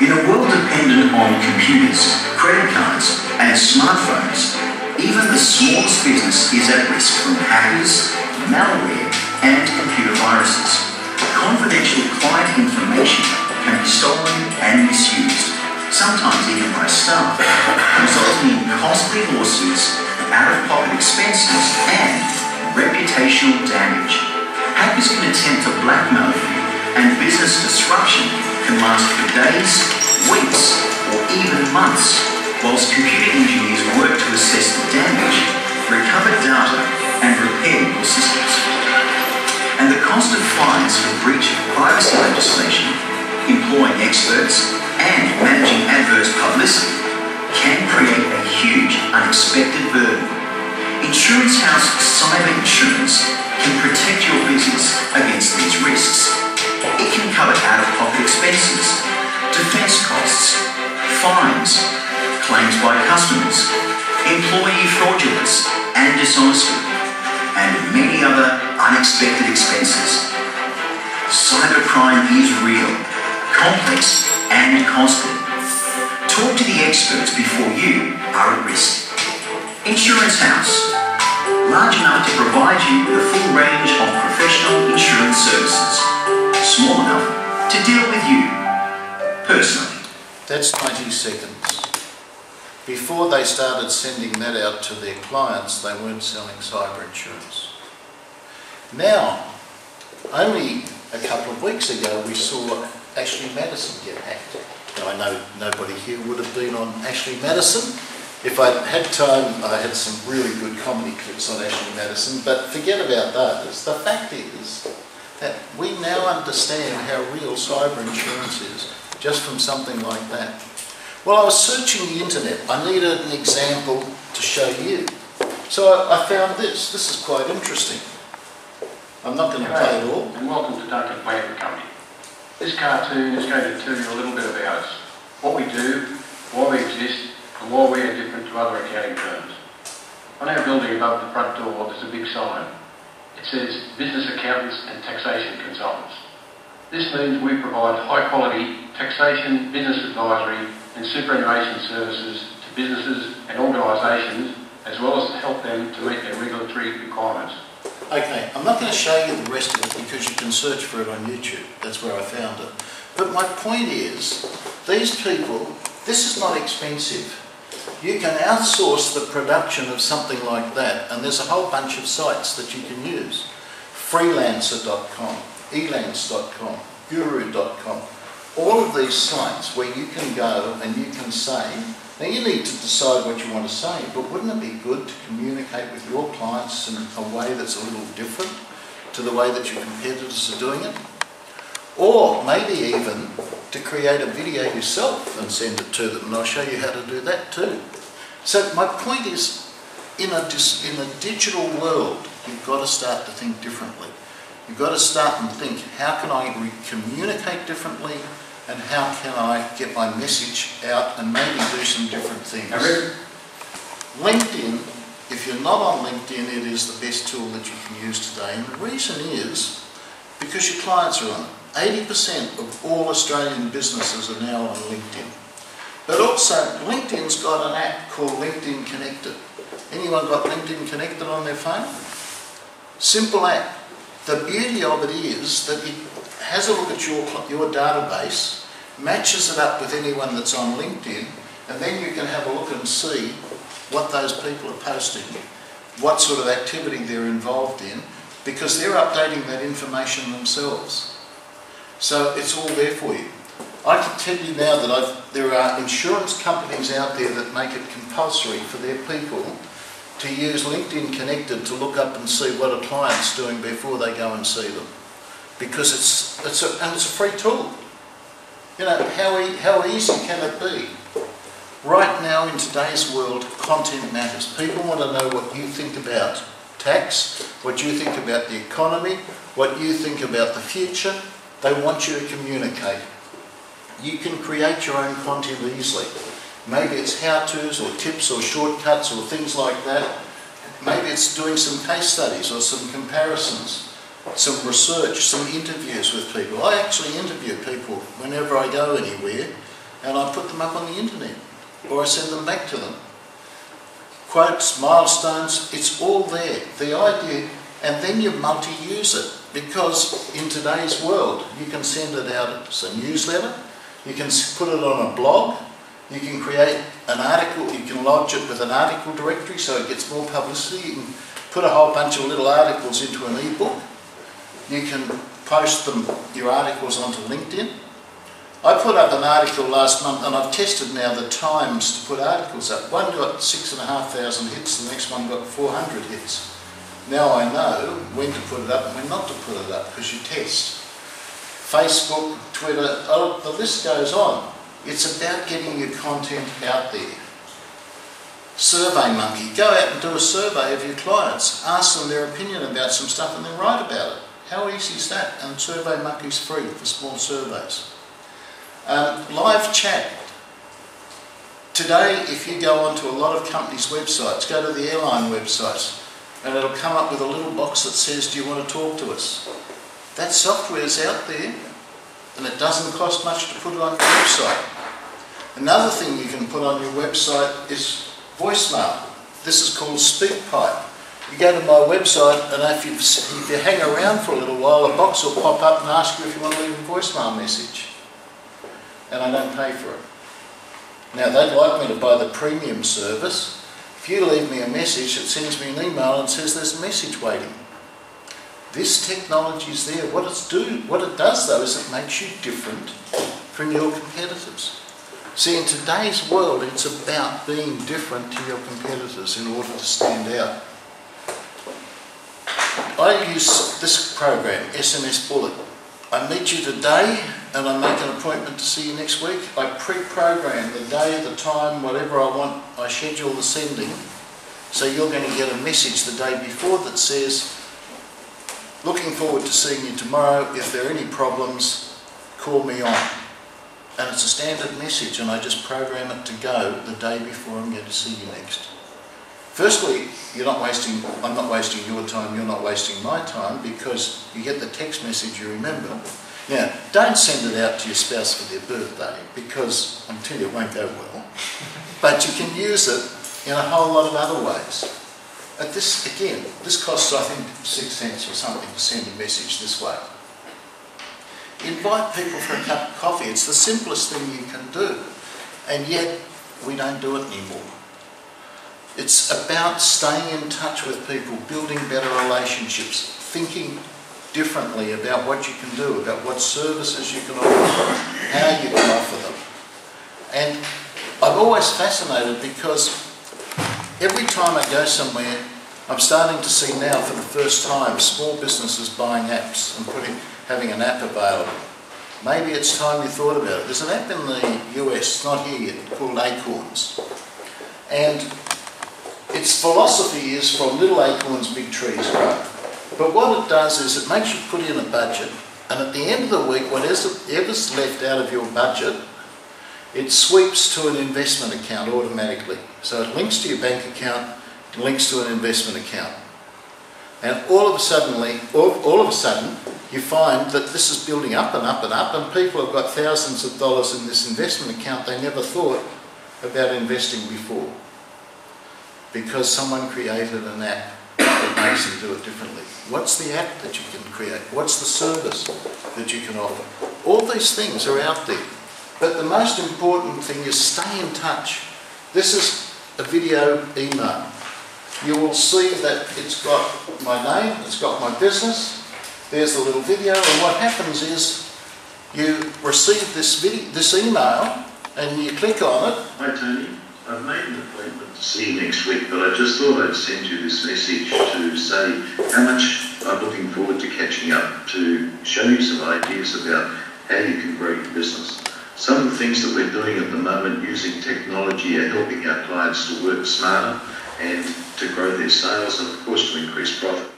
In a world dependent on computers, credit cards, and smartphones, even the smallest business is at risk from hackers, malware, and computer viruses. Confidential client information can be stolen and misused, sometimes even by staff, resulting in costly lawsuits, out-of-pocket expenses, and reputational damage. Hackers can attempt to blackmail you, and business disruption can last for days, weeks, or even months, whilst computer engineers work to assess the damage, recover data, and repair your systems. And the cost of fines for breach of privacy legislation, employing experts, and managing adverse publicity can create a huge unexpected burden. Insurance House Cyber Insurance can protect your business against these risks. It can cover out-of-pocket expenses, defence costs, fines, claims by customers, employee fraudulence and dishonesty, and many other unexpected expenses. Cybercrime is real, complex and costly. Talk to the experts before you are at risk. Insurance House, large enough to provide you with a full range of professional insurance services, small enough to deal with you personally. That's 20 seconds. Before they started sending that out to their clients, they weren't selling cyber insurance. Now, only a couple of weeks ago, we saw Ashley Madison get hacked. Now, I know nobody here would have been on Ashley Madison. If I'd had time, I had some really good comedy clips on Ashley Madison, but forget about those. The fact is that we now understand how real cyber insurance is just from something like that. Well, I was searching the internet. I needed an example to show you. So I found this. This is quite interesting. I'm not going to play it all. And welcome to Duncan Plant Company. This cartoon is going to tell you a little bit about us, what we do, why we exist, and why we are different to other accounting firms. On our building above the front door, there's a big sign. It says Business Accountants and Taxation Consultants. This means we provide high-quality taxation, business advisory, and superannuation services to businesses and organisations, as well as to help them to meet their regulatory requirements. Okay, I'm not going to show you the rest of it because you can search for it on YouTube. That's where I found it. But my point is, these people, this is not expensive. You can outsource the production of something like that, and there's a whole bunch of sites that you can use. Freelancer.com, elance.com, guru.com. All of these sites where you can go and you can say, now you need to decide what you want to say, but wouldn't it be good to communicate with your clients in a way that's a little different to the way that your competitors are doing it? Or maybe even to create a video yourself and send it to them, and I'll show you how to do that too. So my point is, in a digital world, you've got to start to think differently. You've got to start and think, how can I communicate differently, and how can I get my message out and maybe do some different things. LinkedIn, if you're not on LinkedIn, it is the best tool that you can use today, and the reason is because your clients are on it. 80% of all Australian businesses are now on LinkedIn. But also, LinkedIn's got an app called LinkedIn Connected. Anyone got LinkedIn Connected on their phone? Simple app. The beauty of it is that it has a look at your database, matches it up with anyone that's on LinkedIn, and then you can have a look and see what those people are posting, what sort of activity they're involved in, because they're updating that information themselves. So it's all there for you. I can tell you now that there are insurance companies out there that make it compulsory for their people to use LinkedIn Connected to look up and see what a client's doing before they go and see them. Because it's a free tool. You know, how easy can it be? Right now in today's world, content matters. People want to know what you think about tax, what you think about the economy, what you think about the future. They want you to communicate. You can create your own content easily. Maybe it's how-tos or tips or shortcuts or things like that. Maybe it's doing some case studies or some comparisons, some research, some interviews with people. I actually interview people whenever I go anywhere and I put them up on the internet, or I send them back to them. Quotes, milestones, it's all there. The idea, and then you multi-use it, because in today's world, you can send it out as a newsletter, you can put it on a blog, you can create an article, you can lodge it with an article directory so it gets more publicity, you can put a whole bunch of little articles into an e-book, you can post your articles onto LinkedIn. I put up an article last month, and I've tested now the times to put articles up. One got 6,500 hits, the next one got 400 hits. Now I know when to put it up and when not to put it up, because you test. Facebook, Twitter, the list goes on. It's about getting your content out there. SurveyMonkey, go out and do a survey of your clients, ask them their opinion about some stuff and then write about it. How easy is that? And SurveyMonkey's free for small surveys. Live chat. Today, if you go onto a lot of companies' websites, go to the airline websites, and it'll come up with a little box that says, do you want to talk to us? That software's out there, and it doesn't cost much to put it on your website. Another thing you can put on your website is voicemail. This is called SpeakPipe. You go to my website, and if you hang around for a little while, a box will pop up and ask you if you want to leave a voicemail message. And I don't pay for it. Now, they'd like me to buy the premium service. If you leave me a message, it sends me an email and says there's a message waiting. This technology is there. What it does though is it makes you different from your competitors. See, in today's world, it's about being different to your competitors in order to stand out. I use this program, SMS Bullet. I meet you today and I make an appointment to see you next week. I pre-program the day, the time, whatever I want. I schedule the sending. So you're going to get a message the day before that says, looking forward to seeing you tomorrow. If there are any problems, call me on. And it's a standard message, and I just program it to go the day before I'm going to see you next. Firstly, I'm not wasting your time, you're not wasting my time, because you get the text message, you remember. Now, don't send it out to your spouse for their birthday, because I'm telling you it won't go well. But you can use it in a whole lot of other ways. This costs, I think, 6 cents or something to send a message this way. Invite people for a cup of coffee. It's the simplest thing you can do. And yet, we don't do it anymore. It's about staying in touch with people, building better relationships, thinking differently about what you can do, about what services you can offer, how you can offer them. And I'm always fascinated because every time I go somewhere, I'm starting to see now for the first time small businesses buying apps and having an app available. Maybe it's time you thought about it. There's an app in the US, not here yet, called Acorns. And its philosophy is from little acorns, big trees grow. But what it does is it makes you put in a budget, and at the end of the week, whatever's left out of your budget, it sweeps to an investment account automatically. So it links to your bank account, it links to an investment account. And all of a sudden, you find that this is building up and up and up, and people have got thousands of dollars in this investment account they never thought about investing before, because someone created an app that makes them do it differently. What's the app that you can create? What's the service that you can offer? All these things are out there. But the most important thing is stay in touch. This is a video email. You will see that it's got my name, it's got my business, there's the little video, and what happens is you receive this email and you click on it. Hi Tony, I've made an appointment to see you next week, but I just thought I'd send you this message to say how much I'm looking forward to catching up, to show you some ideas about how you can grow your business. Some of the things that we're doing at the moment using technology are helping our clients to work smarter and to grow their sales and of course to increase profit.